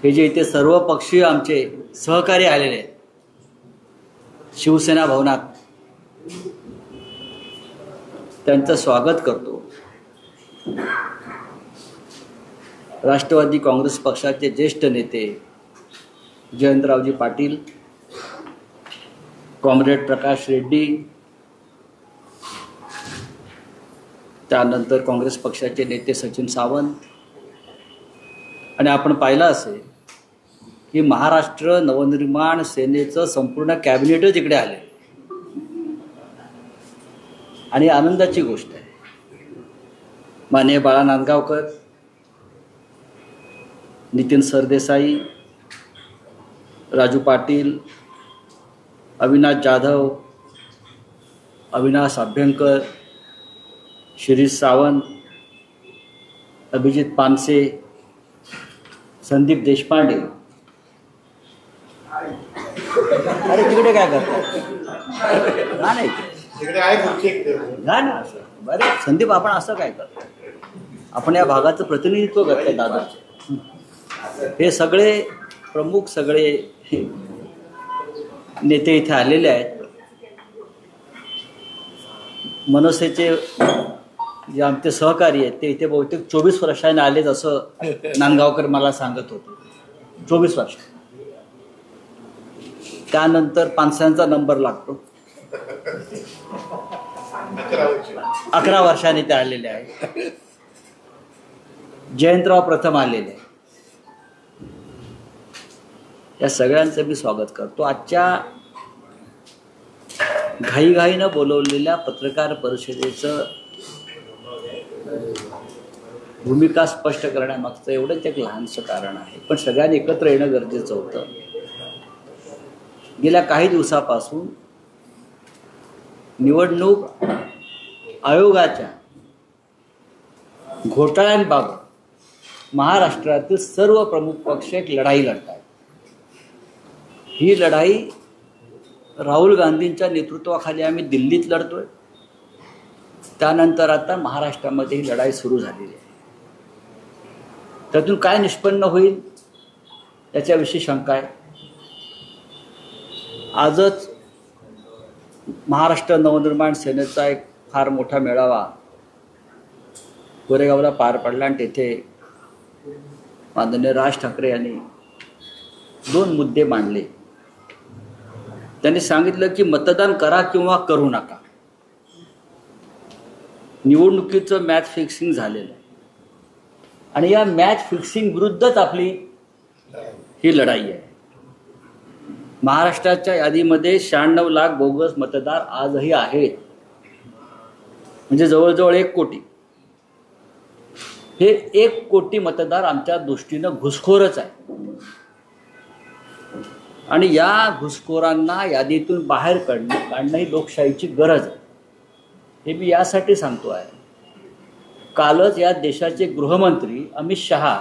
हे जे इथे सर्व पक्षीय आमचे सहकारी आलेले आहेत शिवसेना भवनात, त्यांचं स्वागत करतो। राष्ट्रवादी काँग्रेस पक्षाचे ज्येष्ठ नेते जयंतरावजी पाटील, कॉम्रेड प्रकाश रेड्डी, त्यानंतर काँग्रेस पक्षाचे नेते सचिन सावंत, आणि आपण पाहिलं असेल की महाराष्ट्र नवनिर्माण सेनेचं संपूर्ण कॅबिनेटच इकडे आले आणि आनंदाची गोष्ट आहे। माननीय बाळा नांदगावकर, नितीन सरदेसाई, राजू पाटील, अविनाश जाधव, अविनाश अभ्यंकर, शिरीष सावंत, अभिजित पानसे, संदीप देशपांडे, अरे तिकडे काय करतात ना, नाही ना असं बरे संदीप, आपण असं काय करतो, आपण या भागाचं प्रतिनिधित्व करतो दादाचे। हे सगळे प्रमुख सगळे नेते इथे आलेले आहेत। मनसेचे जे आमचे सहकारी आहेत ते इथे बहुतेक 24 वर्षांनी आलेत असं नांदगावकर मला सांगत होते। 24 वर्ष, त्यानंतर पानस्यांचा नंबर लागतो। 11 वर्षांनी ते आलेले आहेत। जयंतराव प्रथम आलेले आहेत। या सगळ्यांचं मी स्वागत करतो। आजच्या घाईघाईनं बोलवलेल्या पत्रकार परिषदेचं भूमिका स्पष्ट करण्यामागचं एवढंच एक लहानसं कारण आहे, पण सगळ्यांनी एकत्र येणं गरजेचं होतं। गेल्या काही दिवसापासून निवडणूक आयोगाच्या घोटाळ्यांबाबत महाराष्ट्रातील सर्व प्रमुख पक्ष एक लढाई लढत आहेत। ही लढाई राहुल गांधींच्या नेतृत्वाखाली आम्ही दिल्लीत लढतोय, त्यानंतर आता महाराष्ट्रामध्ये ही लढाई सुरू झालेली आहे। त्यातून काय निष्पन्न होईल याच्याविषयी शंका आहे। आजच महाराष्ट्र नवनिर्माण सेनेचा एक फार मोठा मेळावा गोरेगावला पार पडला आणि तेथे माननीय राज ठाकरे यांनी 2 मुद्दे मांडले। त्यांनी सांगितलं की मतदान करा किंवा करू नका, निवडणुकीचं मॅच फिक्सिंग झालेलं आहे आणि या मॅच फिक्सिंग विरुद्धच आपली ही लढाई आहे। महाराष्ट्राच्या यादीमध्ये 96 लाख बोगस मतदार आजही आहेत, म्हणजे जवळजवळ 1 कोटी। हे 1 कोटी मतदार आमच्या दृष्टीनं घुसखोरच आहे आणि या घुसखोरांना यादीतून बाहेर काढणं ही लोकशाहीची गरज आहे। हे मी यासाठी सांगतो आहे, कालच या देशाचे गृहमंत्री अमित शहा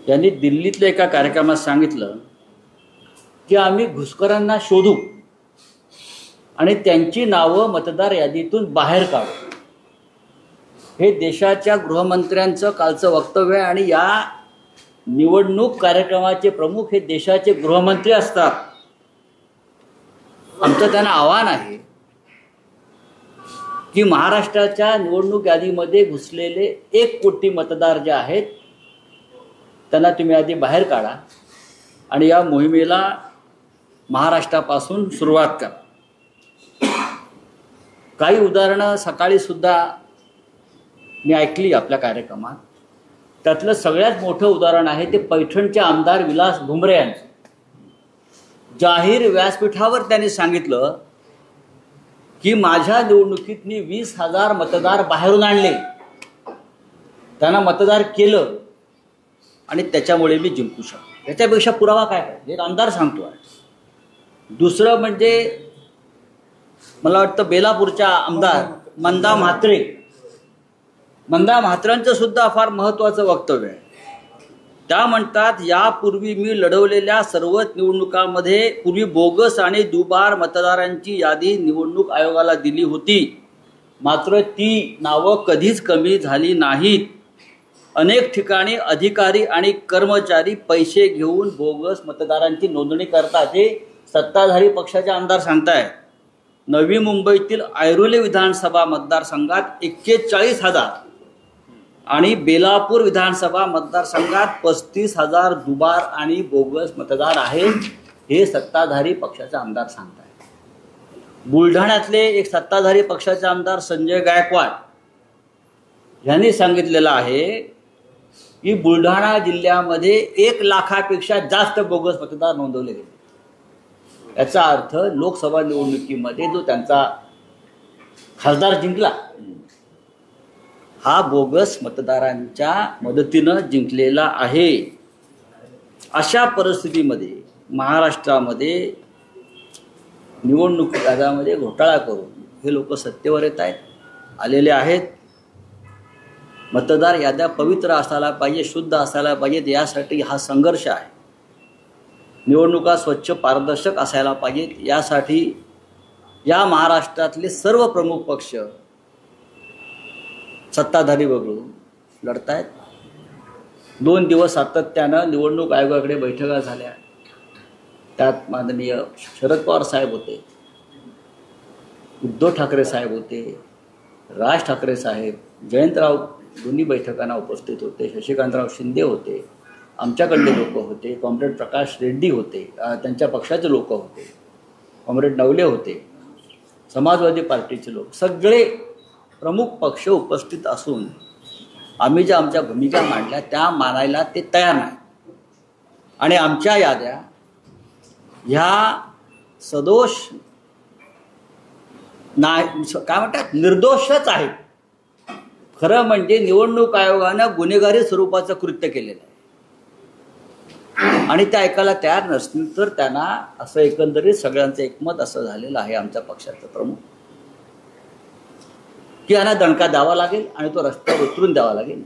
यांनी दिल्लीतल्या एका कार्यक्रमात सांगितलं की आम्ही घुसखोरांना शोधू आणि त्यांची नावं मतदार यादीतून बाहेर काढू। हे देशाच्या गृहमंत्र्यांचं कालचं वक्तव्य आहे आणि या निवडणूक कार्यक्रमाचे प्रमुख हे देशाचे गृहमंत्री असतात। आमचं त्यांना आव्हान आहे की महाराष्ट्राच्या निवडणूक यादीमध्ये घुसलेले 1 कोटी मतदार जे आहेत त्यांना तुम्ही आधी बाहेर काढा आणि या मोहिमेला महाराष्ट्रापासून सुरुवात करा। काही उदाहरणं सकाळी सुद्धा मी ऐकली आपल्या कार्यक्रमात। त्यातलं सगळ्यात मोठं उदाहरण आहे ते पैठणचे आमदार विलास भुमरे यांचं। जाहीर व्यासपीठावर त्यांनी सांगितलं की माझ्या निवडणुकीत मी 20,000 मतदार बाहेरून आणले, त्यांना मतदार केलं आणि त्याच्यामुळे मी जिंकू शकतो। त्याच्यापेक्षा पुरावा काय पाहिजे, एक आमदार सांगतो आहे। दुसरं म्हणजे मला वाटतं बेलापूरच्या आमदार मंदा म्हात्रेंचं सुद्धा फार महत्त्वाचं वक्तव्य आहे। त्या म्हणतात, यापूर्वी मी लढवलेल्या सर्वच निवडणुकांमध्ये पूर्वी बोगस आणि दुबार मतदारांची यादी निवडणूक आयोगाला दिली होती, मात्र ती नावं कधीच कमी झाली नाहीत। अनेक ठिकाणी अधिकारी आणि कर्मचारी पैसे घेऊन बोगस मतदारांची नोंदणी करतात, हे सत्ताधारी पक्षाचे आमदार सांगतायत. नवी मुंबईतील ऐरोली विधानसभा मतदारसंघात 41,000 आणि बेलापूर विधानसभा मतदारसंघात 35,000 दुबार आणि बोगस मतदार आहेत, हे सत्ताधारी पक्षाचे आमदार सांगतायत. बुलढाण्यातले एक सत्ताधारी पक्षाचे आमदार संजय गायकवाड यांनी सांगितलेलं आहे की बुलढाणा जिल्ह्यामध्ये 1 लाखापेक्षा जास्त बोगस मतदार नोंदवले गेले. याचा अर्थ लोकसभा निवडणुकीमध्ये जो त्यांचा खासदार जिंकला, हा बोगस मतदारांच्या मदतीनं जिंकलेला आहे. अशा परिस्थितीमध्ये महाराष्ट्रामध्ये निवडणूक आयोगामध्ये घोटाळा करून हे लोक सत्तेवर येत आहेत, आलेले आहेत. मतदार याद्या पवित्र असायला पाहिजे, शुद्ध असायला पाहिजेत, यासाठी हा संघर्ष आहे. निवडणुका स्वच्छ पारदर्शक असायला पाहिजेत, यासाठी या महाराष्ट्रातले सर्व प्रमुख पक्ष सत्ताधारी वगळून लढत आहेत. 2 दिवस सातत्यानं निवडणूक आयोगाकडे बैठका झाल्या. त्यात माननीय शरद पवार साहेब होते, उद्धव ठाकरे साहेब होते, राज ठाकरे साहेब, जयंतराव दोन्ही बैठकांना उपस्थित होते, शशिकांतराव शिंदे होते, आमच्याकडले लोक होते, कॉम्रेड प्रकाश रेड्डी होते, त्यांच्या पक्षाचे लोक होते, कॉम्रेड नवले होते, समाजवादी पार्टीचे लोक, सगळे प्रमुख पक्ष उपस्थित असून आम्ही ज्या आमच्या भूमिका मांडल्या त्या मानायला ते तयार नाही. आणि आमच्या याद्या ह्या सदोष नाही, काय म्हणतात, निर्दोषच आहेत. खरं म्हणजे निवडणूक आयोगानं गुन्हेगारी स्वरूपाचं कृत्य केलेलं आहे आणि ते ऐकायला तयार नसतील तर त्यांना असं एकंदरीत सगळ्यांचं एकमत असं झालेलं आहे आमच्या पक्षाचं प्रमुख की यांना दणका द्यावा लागेल आणि तो रस्त्यावर उतरून द्यावा लागेल.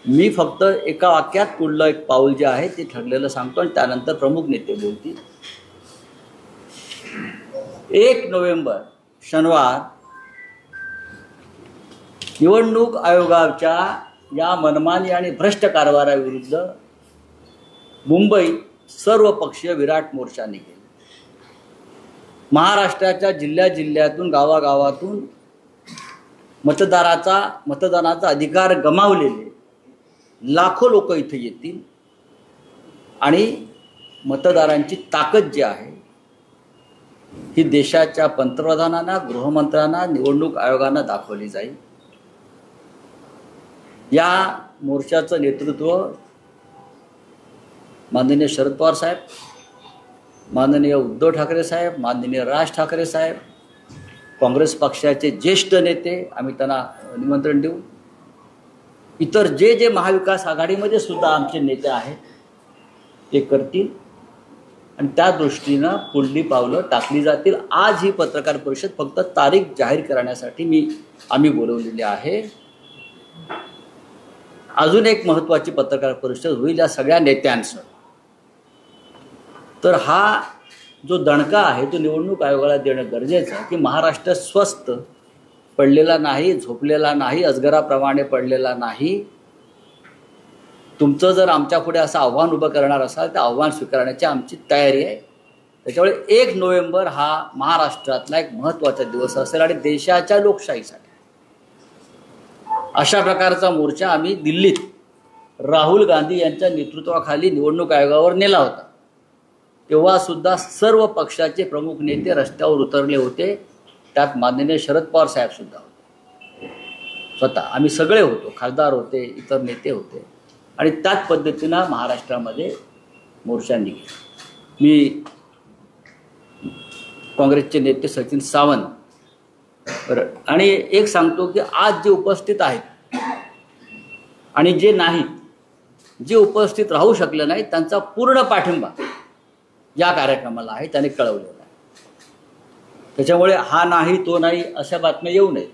मी फक्त एका वाक्यात पुढलं एक पाऊल जे आहे ते ठरलेलं सांगतो आणि त्यानंतर प्रमुख नेते बोलतील. 1 नोव्हेंबर शनिवार निवडणूक आयोगाच्या या मनमानी आणि भ्रष्ट कारभाराविरुद्ध मुंबईत सर्वपक्षीय विराट मोर्चा निघेल. महाराष्ट्राच्या जिल्ह्यातून गावागावातून मतदानाचा अधिकार गमावलेले लाखो लोक इथे येतील आणि मतदारांची ताकद जी आहे ही देशाच्या पंतप्रधानांना, गृहमंत्र्यांना, निवडणूक आयोगांना दाखवली जाईल. या मोर्चाचं नेतृत्व माननीय शरद पवार साहेब, माननीय उद्धव ठाकरे साहेब, माननीय राज ठाकरे साहेब, काँग्रेस पक्षाचे ज्येष्ठ नेते, आम्ही त्यांना निमंत्रण देऊ. इतर जे महाविकास आघाडीमध्ये सुद्धा आमचे नेते आहेत ते करतील आणि त्या दृष्टीनं पुढली पावलं टाकली जातील. आज ही पत्रकार परिषद फक्त तारीख जाहीर करण्यासाठी आम्ही बोलवलेली आहे. अजून एक महत्त्वाची पत्रकार परिषद होईल या सगळ्या नेत्यांचं. तर हा जो दणका आहे तो निवडणूक आयोगाला देणं गरजेचं आहे की महाराष्ट्र स्वस्थ पडलेला नाही, झोपलेला नाही, अजगराप्रमाणे पडलेला नाही. तुमचं जर आमच्या पुढे असं आव्हान उभं करणार असाल तर आव्हान स्वीकारण्याची आमची तयारी आहे. त्याच्यामुळे 1 नोव्हेंबर हा महाराष्ट्रातला एक महत्त्वाचा दिवस असेल आणि देशाच्या लोकशाहीसाठी अशा प्रकारचा मोर्चा आम्ही दिल्लीत राहुल गांधी यांच्या नेतृत्वाखाली निवडणूक आयोगावर नेला होता. तेव्हा सुद्धा सर्व पक्षाचे प्रमुख नेते रस्त्यावर उतरले होते. त्यात माननीय शरद पवार साहेब सुद्धा होते, स्वतः आम्ही सगळे होतो, खासदार होते, इतर नेते होते आणि त्याच पद्धतीनं महाराष्ट्रामध्ये मोर्चा निघेल. मी काँग्रेसचे नेते सचिन सावंत बरं आणि एक सांगतो की आज जे उपस्थित आहेत आणि जे नाहीत, जे उपस्थित राहू शकले नाहीत त्यांचा पूर्ण पाठिंबा या कार्यक्रमाला आहे, त्याने कळवलेला आहे. त्याच्यामुळे हा नाही तो नाही अशा बातम्या येऊ नयेत.